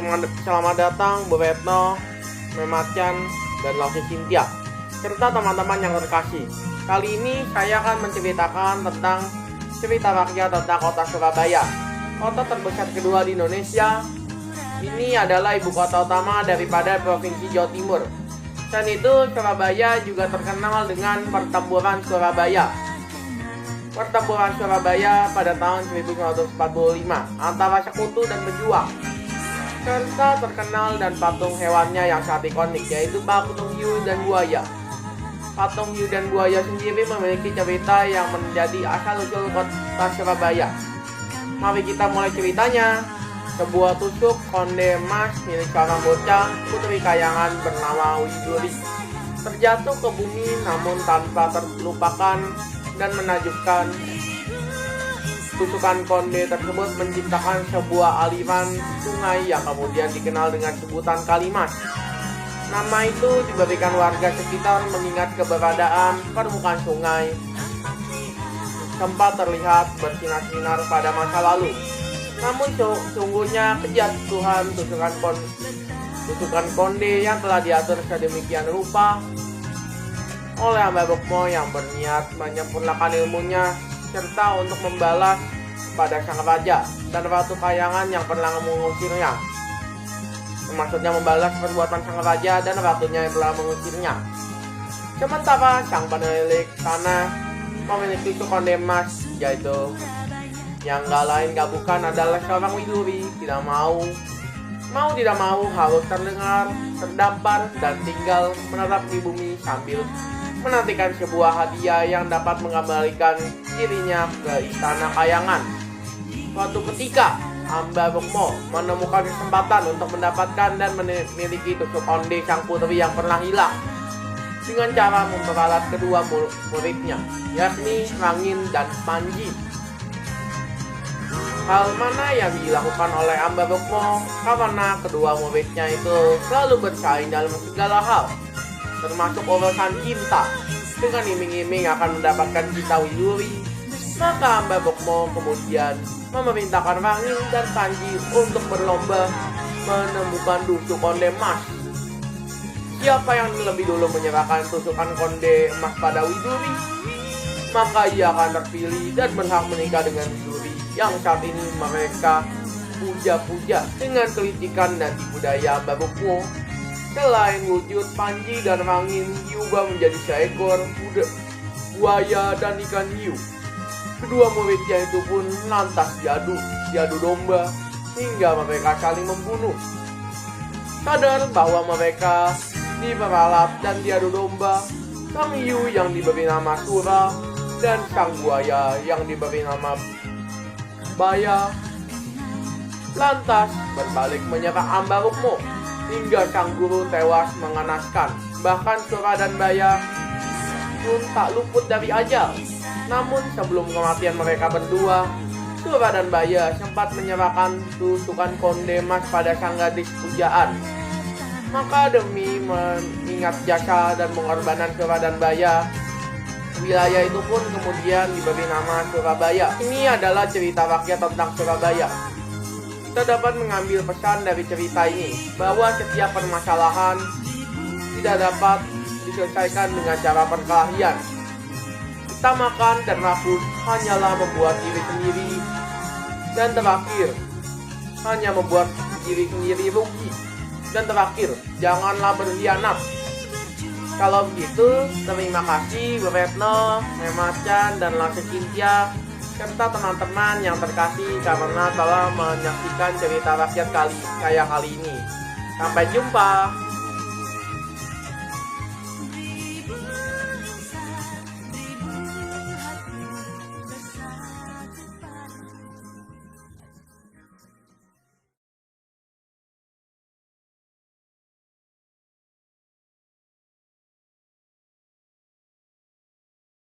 Selamat datang Bu Retno, Memacan, dan Love Cynthia, serta teman-teman yang terkasih. Kali ini saya akan menceritakan tentang cerita rakyat tentang kota Surabaya, kota terbesar kedua di Indonesia. Ini adalah ibu kota utama daripada Provinsi Jawa Timur. Dan itu Surabaya juga terkenal dengan pertempuran Surabaya. Pertempuran Surabaya pada tahun 1945 antara sekutu dan pejuang, serta terkenal dan patung hewannya yang sangat ikonik, yaitu patung hiu dan buaya. Patung hiu dan buaya sendiri memiliki cerita yang menjadi asal-usul kota Surabaya. Mari kita mulai ceritanya. Sebuah tusuk konde emas milik seorang bocah putri kayangan bernama Widuri terjatuh ke bumi, namun tanpa terlupakan dan menakjubkan. Tusukan konde tersebut menciptakan sebuah aliran sungai yang kemudian dikenal dengan sebutan Kalimas. Nama itu diberikan warga sekitar mengingat keberadaan permukaan sungai sempat terlihat bersinar-sinar pada masa lalu. Namun sungguhnya kejat Tuhan tusukan konde yang telah diatur sedemikian rupa oleh Mbah Bukmo yang berniat menyempurnakan ilmunya serta untuk membalas pada sang raja dan ratu kayangan yang pernah mengusirnya. Maksudnya membalas perbuatan sang raja dan ratunya yang telah mengusirnya. Sementara sang pemilik tanah memiliki tusuk konde emas, yaitu yang gak lain gak bukan adalah seorang Widuri. Tidak mau harus terdampar dan tinggal menetap di bumi sambil menantikan sebuah hadiah yang dapat mengembalikan dirinya ke istana kayangan. Suatu ketika Mbah Bukmo menemukan kesempatan untuk mendapatkan dan memiliki tusuk konde sang putri yang pernah hilang dengan cara memperalat kedua muridnya, yakni Rangin dan Panji. Hal mana yang dilakukan oleh Mbah Bukmo karena kedua muridnya itu selalu bersaing dalam segala hal, termasuk urusan cinta. Dengan iming-iming akan mendapatkan cinta Widuri, maka Mbah Bukmo kemudian memerintahkan Rangin dan Panji untuk berlomba menemukan tusuk konde emas. Siapa yang lebih dulu menyerahkan tusukan konde emas pada Widuri, maka ia akan terpilih dan berhak menikah dengan Widuri yang saat ini mereka puja-puja dengan kelicikan dan tipu daya Mbah Bukmo. Selain wujud, Panji dan Rangin diubah menjadi seekor buaya dan ikan hiu. Kedua muridnya itu pun lantas diadu domba hingga mereka saling membunuh. Sadar bahwa mereka diperalat dan diadu domba, sang hiu yang diberi nama Sura dan sang buaya yang diberi nama Baya lantas berbalik menyerang Mbah Bukmo hingga sang guru tewas mengenaskan. Bahkan Sura dan Baya pun tak luput dari ajal. Namun sebelum kematian mereka berdua, Sura dan Baya sempat menyerahkan tusukan konde emas pada sang gadis pujaan. Maka demi mengingat jasa dan pengorbanan Sura dan Baya, wilayah itu pun kemudian diberi nama Surabaya. Ini adalah cerita rakyat tentang Surabaya. Kita dapat mengambil pesan dari cerita ini bahwa setiap permasalahan tidak dapat diselesaikan dengan cara perkelahian. Kita makan dan rakus hanyalah membuat diri sendiri, dan terakhir hanya membuat diri sendiri rugi. Dan terakhir, janganlah berkhianat. Kalau begitu, terima kasih Bu Retno, Memacan, dan Love Cynthia, serta teman-teman yang terkasih karena telah menyaksikan cerita rakyat kali ini. Sampai jumpa.